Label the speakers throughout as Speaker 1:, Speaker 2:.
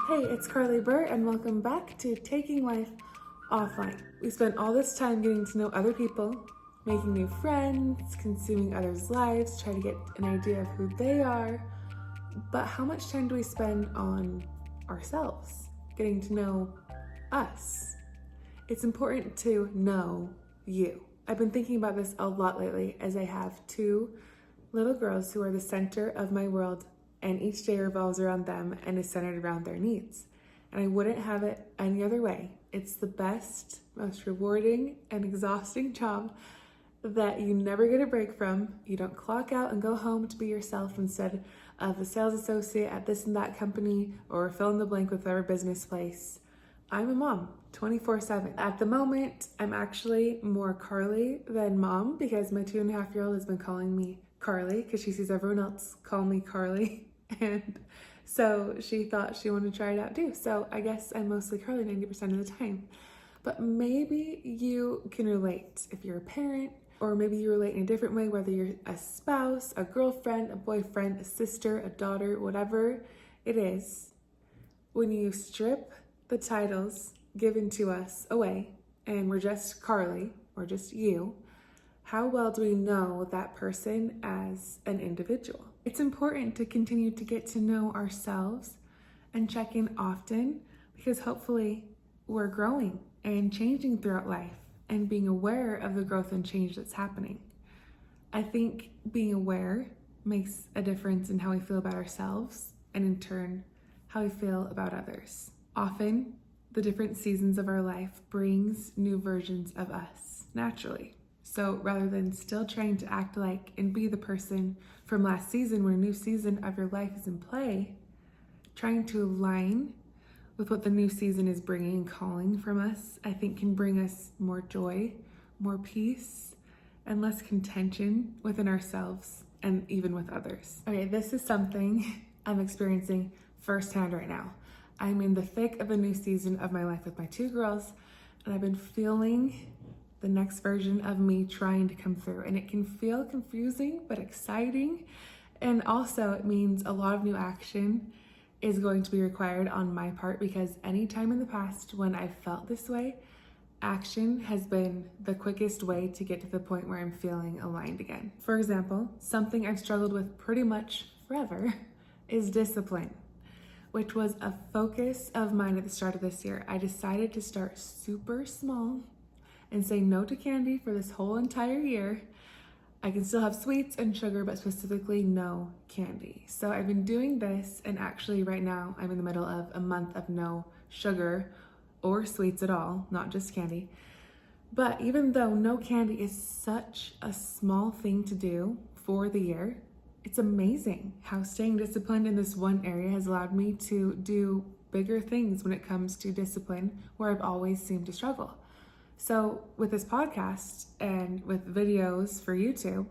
Speaker 1: Hey, it's Carly Burr, and welcome back to Taking Life Offline. We spent all this time getting to know other people, making new friends, consuming others' lives, trying to get an idea of who they are. But how much time do we spend on ourselves, getting to know us? It's important to know you. I've been thinking about this a lot lately as I have two little girls who are the center of my world, and each day revolves around them and is centered around their needs. And I wouldn't have it any other way. It's the best, most rewarding and exhausting job that you never get a break from. You don't clock out and go home to be yourself instead of a sales associate at this and that company or fill in the blank with whatever business place. I'm a mom 24/7. At the moment, I'm actually more Carly than mom because my 2.5-year-old has been calling me Carly because she sees everyone else call me Carly. And so she thought she wanted to try it out too. So I guess I'm mostly Carly 90% of the time. But maybe you can relate if you're a parent, or maybe you relate in a different way, whether you're a spouse, a girlfriend, a boyfriend, a sister, a daughter, whatever it is. When you strip the titles given to us away and we're just Carly or just you, how well do we know that person as an individual? It's important to continue to get to know ourselves and check in often because hopefully we're growing and changing throughout life and being aware of the growth and change that's happening. I think being aware makes a difference in how we feel about ourselves and in turn how we feel about others. Often the different seasons of our life brings new versions of us naturally. So rather than still trying to act like and be the person from last season when a new season of your life is in play, trying to align with what the new season is bringing and calling from us, I think can bring us more joy, more peace, and less contention within ourselves and even with others. Okay, this is something I'm experiencing firsthand right now. I'm in the thick of a new season of my life with my two girls, and I've been feeling the next version of me trying to come through. And it can feel confusing, but exciting. And also it means a lot of new action is going to be required on my part because any time in the past when I've felt this way, action has been the quickest way to get to the point where I'm feeling aligned again. For example, something I've struggled with pretty much forever is discipline, which was a focus of mine at the start of this year. I decided to start super small and say no to candy for this whole entire year. I can still have sweets and sugar, but specifically no candy. So I've been doing this, and actually right now I'm in the middle of a month of no sugar or sweets at all, not just candy. But even though no candy is such a small thing to do for the year, it's amazing how staying disciplined in this one area has allowed me to do bigger things when it comes to discipline where I've always seemed to struggle. So with this podcast and with videos for YouTube,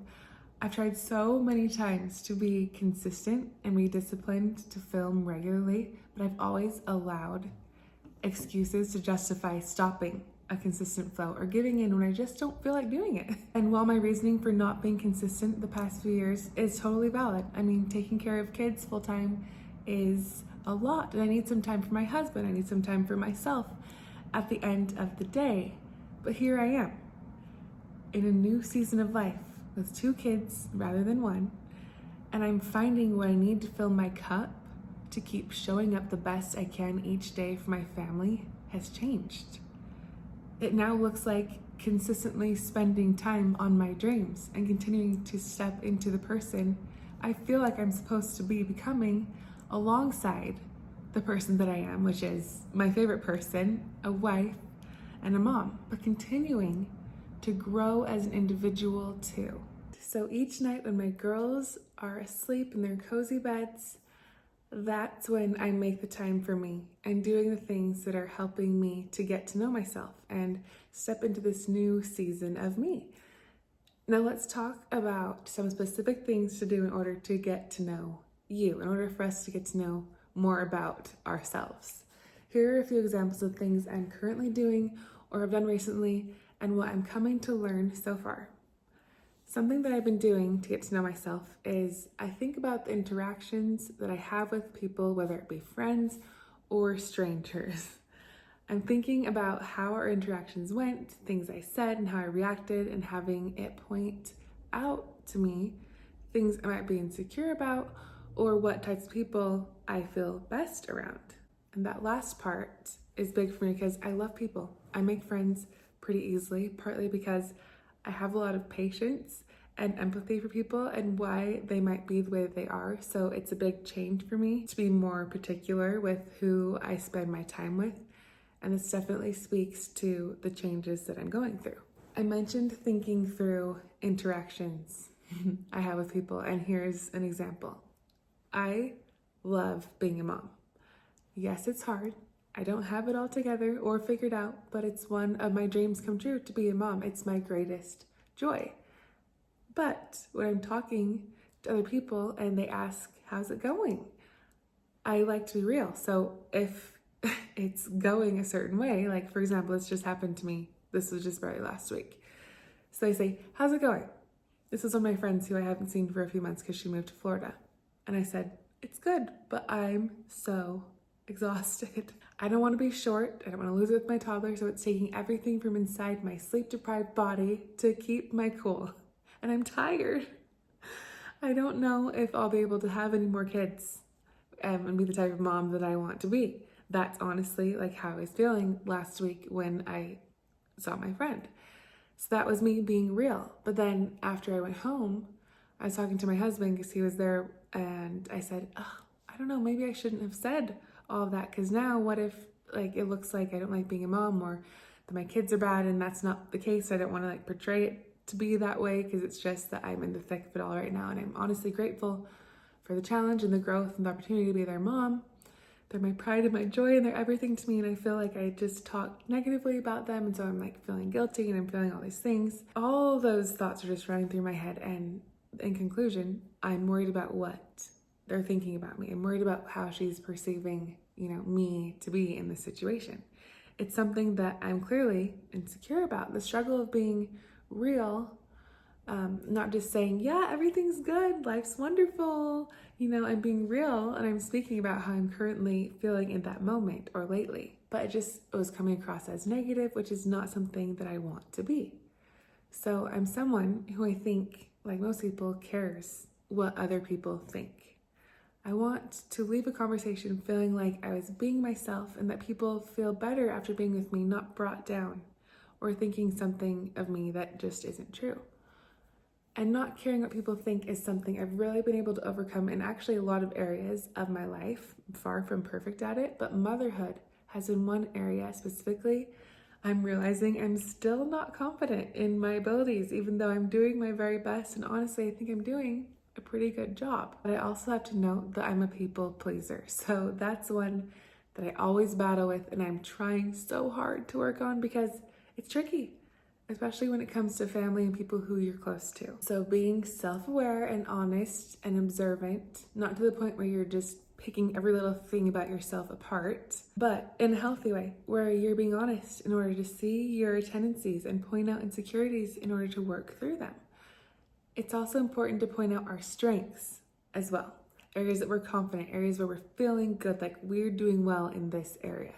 Speaker 1: I've tried so many times to be consistent and be disciplined to film regularly, but I've always allowed excuses to justify stopping a consistent flow or giving in when I just don't feel like doing it. And while my reasoning for not being consistent the past few years is totally valid, I mean, taking care of kids full time is a lot, and I need some time for my husband, I need some time for myself at the end of the day. But here I am in a new season of life with two kids rather than one, and I'm finding what I need to fill my cup to keep showing up the best I can each day for my family has changed. It now looks like consistently spending time on my dreams and continuing to step into the person I feel like I'm supposed to be becoming alongside the person that I am, which is my favorite person, a wife, and a mom, but continuing to grow as an individual too. So each night when my girls are asleep in their cozy beds, that's when I make the time for me and doing the things that are helping me to get to know myself and step into this new season of me. Now let's talk about some specific things to do in order to get to know you, in order for us to get to know more about ourselves. Here are a few examples of things I'm currently doing or have done recently and what I'm coming to learn so far. Something that I've been doing to get to know myself is I think about the interactions that I have with people, whether it be friends or strangers. I'm thinking about how our interactions went, things I said and how I reacted, and having it point out to me things I might be insecure about or what types of people I feel best around. And that last part is big for me because I love people. I make friends pretty easily, partly because I have a lot of patience and empathy for people and why they might be the way they are. So it's a big change for me to be more particular with who I spend my time with. And this definitely speaks to the changes that I'm going through. I mentioned thinking through interactions I have with people, and here's an example. I love being a mom. Yes, it's hard. I don't have it all together or figured out, but it's one of my dreams come true to be a mom. It's my greatest joy. But when I'm talking to other people and they ask, how's it going? I like to be real. So if it's going a certain way, like for example, this just happened to me. This was just very last week. So they say, how's it going? This is one of my friends who I haven't seen for a few months because she moved to Florida. And I said, it's good, but I'm so exhausted. I don't want to be short. I don't want to lose it with my toddler. So it's taking everything from inside my sleep deprived body to keep my cool. And I'm tired. I don't know if I'll be able to have any more kids and be the type of mom that I want to be. That's honestly like how I was feeling last week when I saw my friend. So that was me being real. But then after I went home, I was talking to my husband because he was there, and I said, oh, I don't know, maybe I shouldn't have said all of that, because now what if like it looks like I don't like being a mom or that my kids are bad, and that's not the case. I don't want to like portray it to be that way, because it's just that I'm in the thick of it all right now, and I'm honestly grateful for the challenge and the growth and the opportunity to be their mom. They're my pride and my joy, and they're everything to me, and I feel like I just talk negatively about them, and so I'm like feeling guilty and I'm feeling all these things. All those thoughts are just running through my head, and in conclusion, I'm worried about what they're thinking about me. I'm worried about how she's perceiving, me to be in this situation. It's something that I'm clearly insecure about. The struggle of being real, not just saying, yeah, everything's good, life's wonderful, I'm being real, and I'm speaking about how I'm currently feeling in that moment or lately. But it was coming across as negative, which is not something that I want to be. So I'm someone who I think, like most people, cares what other people think. I want to leave a conversation feeling like I was being myself and that people feel better after being with me, not brought down or thinking something of me that just isn't true. And not caring what people think is something I've really been able to overcome in actually a lot of areas of my life. I'm far from perfect at it, but motherhood has been one area specifically I'm realizing I'm still not confident in my abilities, even though I'm doing my very best, and honestly, I think I'm doing a pretty good job. But I also have to note that I'm a people pleaser, so that's one that I always battle with, and I'm trying so hard to work on because it's tricky, especially when it comes to family and people who you're close to. So being self-aware and honest and observant, not to the point where you're just picking every little thing about yourself apart, but in a healthy way, where you're being honest in order to see your tendencies and point out insecurities in order to work through them. It's also important to point out our strengths as well. Areas that we're confident, areas where we're feeling good, like we're doing well in this area.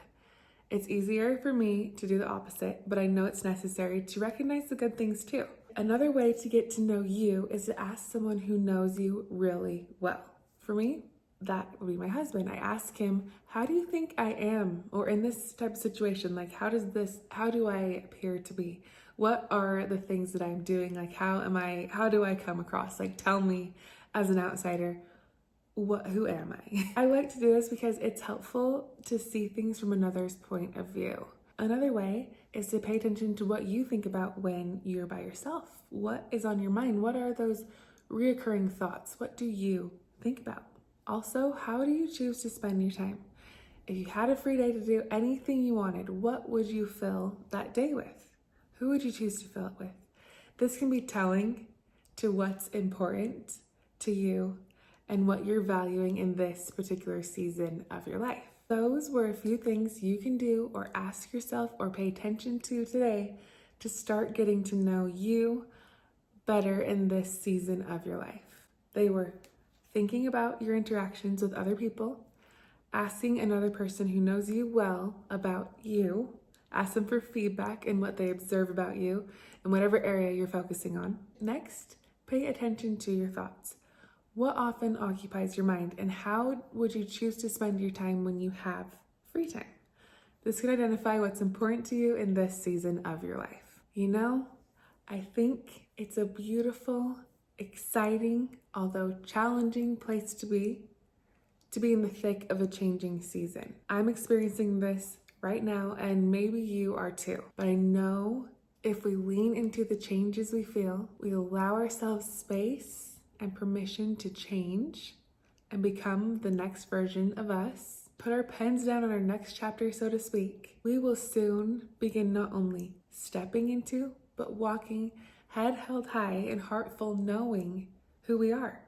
Speaker 1: It's easier for me to do the opposite, but I know it's necessary to recognize the good things too. Another way to get to know you is to ask someone who knows you really well. For me, that would be my husband. I ask him, how do you think I am? Or in this type of situation, like how do I appear to be? What are the things that I'm doing? Like how do I come across? Like tell me as an outsider, who am I? I like to do this because it's helpful to see things from another's point of view. Another way is to pay attention to what you think about when you're by yourself. What is on your mind? What are those reoccurring thoughts? What do you think about? Also, how do you choose to spend your time? If you had a free day to do anything you wanted, what would you fill that day with? Who would you choose to fill it with? This can be telling to what's important to you and what you're valuing in this particular season of your life. Those were a few things you can do or ask yourself or pay attention to today to start getting to know you better in this season of your life. They were thinking about your interactions with other people, asking another person who knows you well about you. Ask them for feedback and what they observe about you in whatever area you're focusing on. Next, pay attention to your thoughts. What often occupies your mind, and how would you choose to spend your time when you have free time? This can identify what's important to you in this season of your life. You know, I think it's a beautiful, exciting, although challenging place to be in the thick of a changing season. I'm experiencing this right now, and maybe you are too. But I know if we lean into the changes we feel, we allow ourselves space and permission to change and become the next version of us, put our pens down on our next chapter, so to speak, we will soon begin not only stepping into, but walking head held high and heart full, knowing who we are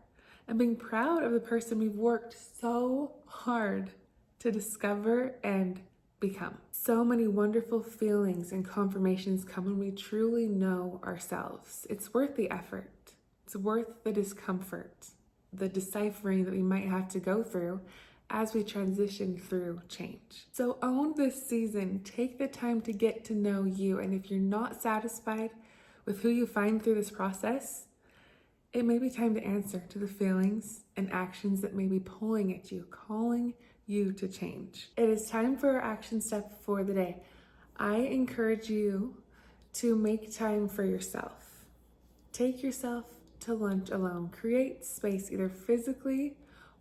Speaker 1: and being proud of the person we've worked so hard to discover and become. So many wonderful feelings and confirmations come when we truly know ourselves. It's worth the effort. It's worth the discomfort, the deciphering that we might have to go through as we transition through change. So own this season. Take the time to get to know you. And if you're not satisfied with who you find through this process, it may be time to answer to the feelings and actions that may be pulling at you, calling you to change. It is time for our action step for the day. I encourage you to make time for yourself. Take yourself to lunch alone. Create space, either physically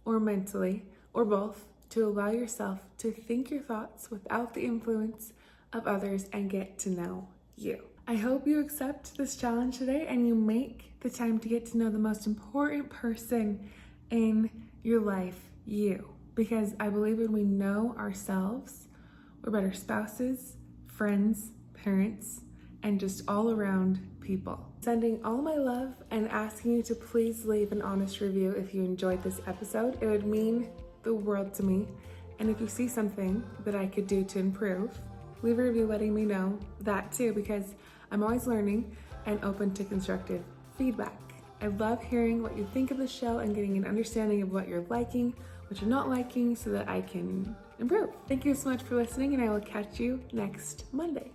Speaker 1: or mentally, or both, to allow yourself to think your thoughts without the influence of others and get to know you. I hope you accept this challenge today and you make the time to get to know the most important person in your life, you. Because I believe when we know ourselves, we're better spouses, friends, parents, and just all around people. Sending all my love and asking you to please leave an honest review if you enjoyed this episode. It would mean the world to me. And if you see something that I could do to improve, leave a review letting me know that too, because I'm always learning and open to constructive feedback. I love hearing what you think of the show and getting an understanding of what you're liking, what you're not liking, so that I can improve. Thank you so much for listening, and I will catch you next Monday.